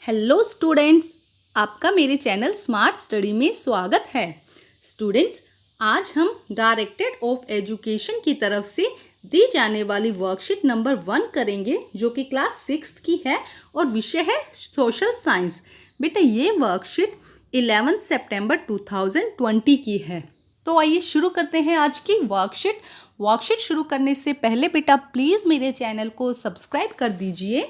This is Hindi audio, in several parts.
हेलो स्टूडेंट्स, आपका मेरे चैनल स्मार्ट स्टडी में स्वागत है। स्टूडेंट्स, आज हम डायरेक्टरेट ऑफ एजुकेशन की तरफ से दी जाने वाली वर्कशीट नंबर 1 करेंगे, जो कि क्लास 6 की है और विषय है सोशल साइंस। बेटा, ये वर्कशीट 11 सितंबर 2020 की है। तो आइए शुरू करते हैं आज की वर्कशीट शुरू करने से पहले बेटा प्लीज़ मेरे चैनल को सब्सक्राइब कर दीजिए।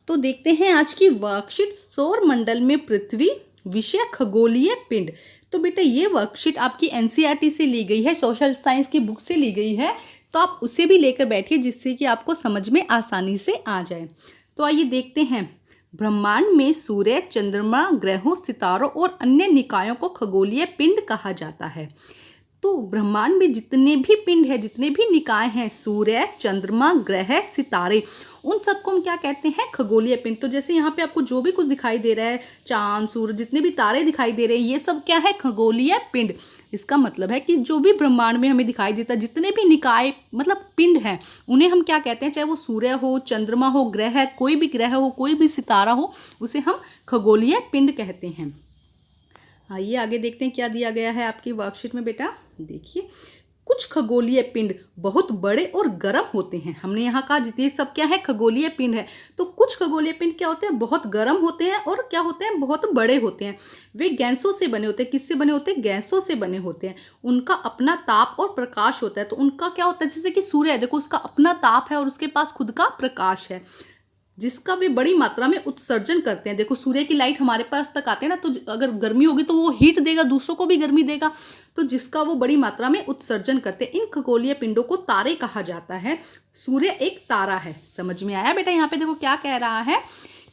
तो देखते हैं आज की वर्कशीट, सौर मंडल में पृथ्वी, विषय खगोलीय पिंड। तो बेटा ये वर्कशीट आपकी एनसीईआरटी से ली गई है, सोशल साइंस की बुक से ली गई है, तो आप उसे भी लेकर बैठिए जिससे कि आपको समझ में आसानी से आ जाए। तो आइए देखते हैं। ब्रह्मांड में सूर्य, चंद्रमा, ग्रहों, सितारों और अन्य निकायों को खगोलीय पिंड कहा जाता है। तो ब्रह्मांड में जितने भी पिंड है, जितने भी निकाय हैं, सूर्य, चंद्रमा, ग्रह, सितारे, उन सबको हम क्या कहते हैं? खगोलीय पिंड। तो जैसे यहाँ पे आपको जो भी कुछ दिखाई दे रहा है, चांद, सूर्य, जितने भी तारे दिखाई दे रहे हैं, ये सब क्या है? खगोलीय पिंड। इसका मतलब है कि जो भी ब्रह्मांड में हमें दिखाई देता है, जितने भी निकाय मतलब पिंड हैं, उन्हें हम क्या कहते हैं? चाहे वो सूर्य हो, चंद्रमा हो, ग्रह, कोई भी ग्रह हो, कोई भी सितारा हो, उसे हम खगोलीय पिंड कहते हैं। आइए आगे देखते हैं क्या दिया गया है आपकी वर्कशीट में। बेटा देखिए, कुछ खगोलीय पिंड बहुत बड़े और गर्म होते हैं। हमने यहाँ कहा जितने सब क्या है? खगोलीय पिंड है। तो कुछ खगोलीय पिंड क्या होते हैं? बहुत गर्म होते हैं और क्या होते हैं? बहुत बड़े होते हैं। वे गैसों से बने होते हैं। किससे बने होते हैं? गैसों से बने होते हैं। उनका अपना ताप और प्रकाश होता है। तो उनका क्या होता है? जैसे कि सूर्य है, देखो उसका अपना ताप है और उसके पास खुद का प्रकाश है, जिसका वे बड़ी मात्रा में उत्सर्जन करते हैं। देखो सूर्य की लाइट हमारे पास तक आते हैं ना, तो अगर गर्मी होगी तो वो हीट देगा, दूसरों को भी गर्मी देगा, तो जिसका वो बड़ी मात्रा में उत्सर्जन करते हैं। इन खगोलीय पिंडों को तारे कहा जाता है। सूर्य एक तारा है। समझ में आया बेटा? यहाँ पे देखो क्या कह रहा है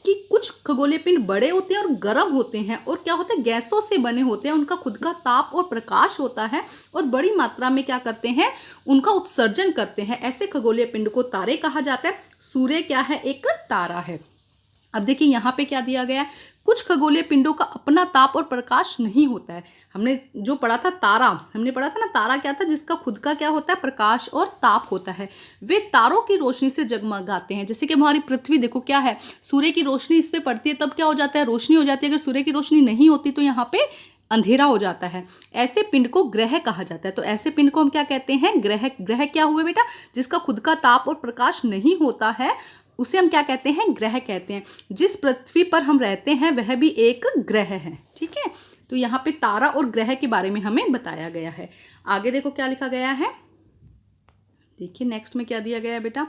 कि कुछ खगोलीय पिंड बड़े होते हैं और गर्म होते हैं और क्या होते हैं? गैसों से बने होते हैं। उनका खुद का ताप और प्रकाश होता है और बड़ी मात्रा में क्या करते हैं? उनका उत्सर्जन करते हैं। ऐसे खगोलीय पिंड को तारे कहा जाता है। सूर्य क्या है? एक तारा है। अब देखिए यहाँ पे क्या दिया गया है। कुछ खगोलीय पिंडों का अपना ताप और प्रकाश नहीं होता है। हमने जो पढ़ा था तारा, हमने पढ़ा था ना, तारा क्या था? जिसका खुद का क्या होता है? प्रकाश और ताप होता है। वे तारों की रोशनी से जगमगाते हैं। जैसे कि हमारी पृथ्वी देखो क्या है? सूर्य की रोशनी इस पे पड़ती है तब क्या हो जाता है? रोशनी हो जाती है। अगर सूर्य की रोशनी नहीं होती तो यहाँ पे अंधेरा हो जाता है। ऐसे पिंड को ग्रह कहा जाता है। तो ऐसे पिंड को हम क्या कहते हैं? ग्रह। ग्रह क्या हुए बेटा? जिसका खुद का ताप और प्रकाश नहीं होता है, उसे हम क्या कहते हैं? ग्रह कहते हैं। जिस पृथ्वी पर हम रहते हैं वह भी एक ग्रह है। ठीक है, तो यहाँ पे तारा और ग्रह के बारे में हमें बताया गया है। आगे देखो क्या लिखा गया है। देखिए नेक्स्ट में क्या दिया गया है बेटा।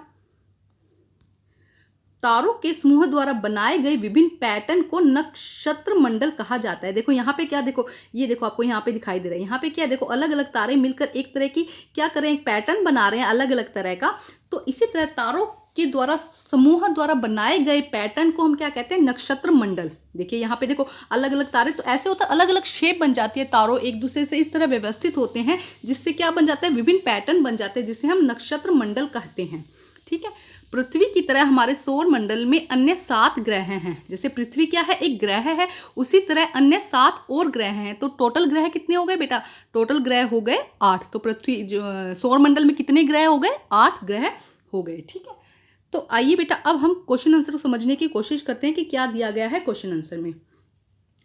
तारों के समूह द्वारा बनाए गए विभिन्न पैटर्न को नक्षत्र मंडल कहा जाता है। देखो यहाँ पे क्या, देखो ये देखो आपको यहाँ पे दिखाई दे रहा है। यहाँ पे क्या देखो, अलग अलग तारे मिलकर एक तरह की क्या कर रहे हैं? एक पैटर्न बना रहे हैं अलग अलग तरह का। तो इसी तरह तारों के द्वारा, समूह द्वारा बनाए गए पैटर्न को हम क्या कहते हैं? नक्षत्र मंडल। देखिए यहाँ पे देखो अलग अलग तारे, तो ऐसे होता है अलग अलग शेप बन जाती है। तारों एक दूसरे से इस तरह व्यवस्थित होते हैं जिससे क्या बन जाता है? विभिन्न पैटर्न बन जाते हैं, जिसे हम नक्षत्र मंडल कहते हैं। ठीक है, पृथ्वी की तरह हमारे सौर मंडल में अन्य 7 ग्रह हैं। जैसे पृथ्वी क्या है? एक ग्रह है, उसी तरह अन्य 7 और ग्रह हैं। तो टोटल ग्रह कितने हो गए बेटा? टोटल ग्रह हो गए 8। तो पृथ्वी जो सौर मंडल में कितने ग्रह हो गए? 8 ग्रह हो गए। ठीक है, तो आइए बेटा अब हम क्वेश्चन आंसर समझने की कोशिश करते हैं कि क्या दिया गया है क्वेश्चन आंसर में।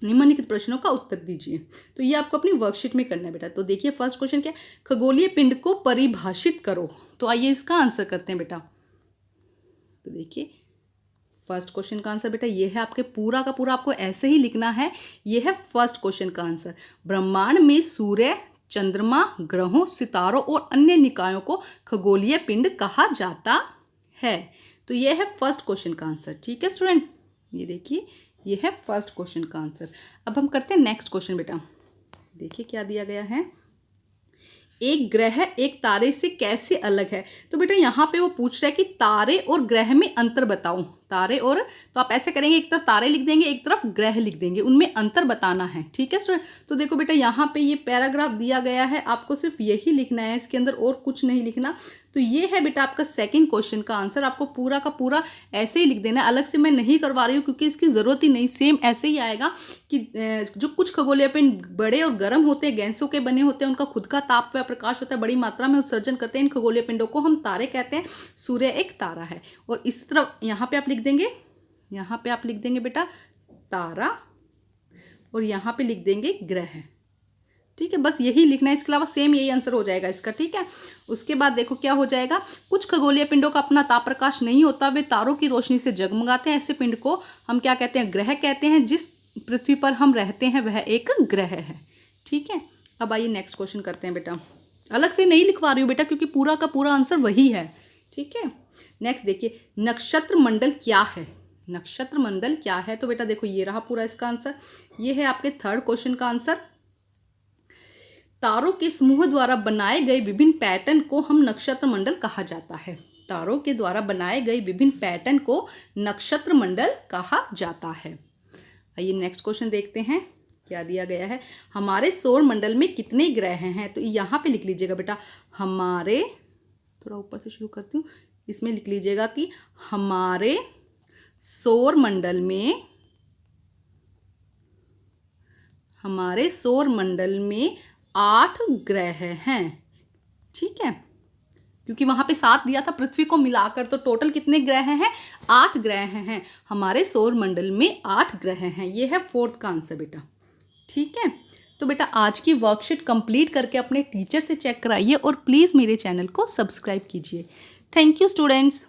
निम्नलिखित प्रश्नों का उत्तर दीजिए। तो ये आपको अपनी वर्कशीट में करना है बेटा। तो देखिए फर्स्ट क्वेश्चन क्या है? खगोलीय पिंड को परिभाषित करो। तो आइए इसका आंसर करते हैं बेटा। तो देखिए फर्स्ट क्वेश्चन का आंसर बेटा ये है, आपके पूरा का पूरा आपको ऐसे ही लिखना है। ये है फर्स्ट क्वेश्चन का आंसर। ब्रह्मांड में सूर्य, चंद्रमा, ग्रहों, सितारों और अन्य निकायों को खगोलीय पिंड कहा जाता है। तो ये है फर्स्ट क्वेश्चन का आंसर। ठीक है स्टूडेंट, ये देखिए ये है फर्स्ट क्वेश्चन का आंसर। अब हम करते हैं नेक्स्ट क्वेश्चन बेटा। देखिए क्या दिया गया है। एक ग्रह एक तारे से कैसे अलग है? तो बेटा यहाँ पे वो पूछ रहा है कि तारे और ग्रह में अंतर बताओ। तारे और, तो आप ऐसे करेंगे, एक तरफ तारे लिख देंगे, एक तरफ ग्रह लिख देंगे, उनमें अंतर बताना है। ठीक है स्टूडेंट, तो देखो बेटा यहाँ पे ये पैराग्राफ दिया गया है, आपको सिर्फ यही लिखना है, इसके अंदर और कुछ नहीं लिखना। तो ये है बेटा आपका सेकंड क्वेश्चन का आंसर। आपको पूरा का पूरा ऐसे ही लिख देना है, अलग से मैं नहीं करवा रही हूँ क्योंकि इसकी ज़रूरत ही नहीं। सेम ऐसे ही आएगा कि जो कुछ खगोलीय पिंड बड़े और गर्म होते हैं, गैसों के बने होते हैं, उनका खुद का ताप व प्रकाश होता है, बड़ी मात्रा में उत्सर्जन करते हैं। इन खगोलीय पिंडों को हम तारे कहते हैं। सूर्य एक तारा है। और इस तरफ यहाँ पे आप लिख देंगे, यहाँ पे आप लिख देंगे बेटा तारा और यहाँ पे लिख देंगे ग्रह। ठीक है, बस यही लिखना है, इसके अलावा सेम यही आंसर हो जाएगा इसका। ठीक है, उसके बाद देखो क्या हो जाएगा, कुछ खगोलीय पिंडों का अपना ताप प्रकाश नहीं होता, वे तारों की रोशनी से जगमगाते हैं। ऐसे पिंड को हम क्या कहते हैं, ग्रह कहते हैं। जिस पृथ्वी पर हम रहते हैं वह एक ग्रह है। ठीक है, अब आइए नेक्स्ट क्वेश्चन करते हैं बेटा। अलग से नहीं लिखवा रही हूँ बेटा, क्योंकि पूरा का पूरा आंसर वही है। ठीक है, नेक्स्ट देखिए, नक्षत्र मंडल क्या है। नक्षत्र मंडल क्या है, तो बेटा देखो ये रहा पूरा इसका आंसर। ये है आपके थर्ड क्वेश्चन का आंसर। तारों के समूह द्वारा बनाए गए विभिन्न पैटर्न को हम नक्षत्र मंडल कहा जाता है। तारों के द्वारा बनाए गए विभिन्न पैटर्न को नक्षत्र मंडल कहा जाता है। आइए नेक्स्ट क्वेश्चन देखते हैं क्या दिया गया है। हमारे सौर मंडल में कितने ग्रह हैं, तो यहाँ पे लिख लीजिएगा बेटा, हमारे, थोड़ा ऊपर से शुरू करती हूँ, इसमें लिख लीजिएगा कि हमारे सौर मंडल में 8 ग्रह हैं। ठीक है, क्योंकि वहां पे 7 दिया था पृथ्वी को मिलाकर, तो टोटल कितने ग्रह हैं, 8 ग्रह हैं। हमारे सौर मंडल में 8 ग्रह हैं। ये है फोर्थ का आंसर बेटा। ठीक है, तो बेटा आज की वर्कशीट कंप्लीट करके अपने टीचर से चेक कराइए और प्लीज़ मेरे चैनल को सब्सक्राइब कीजिए। Thank you students.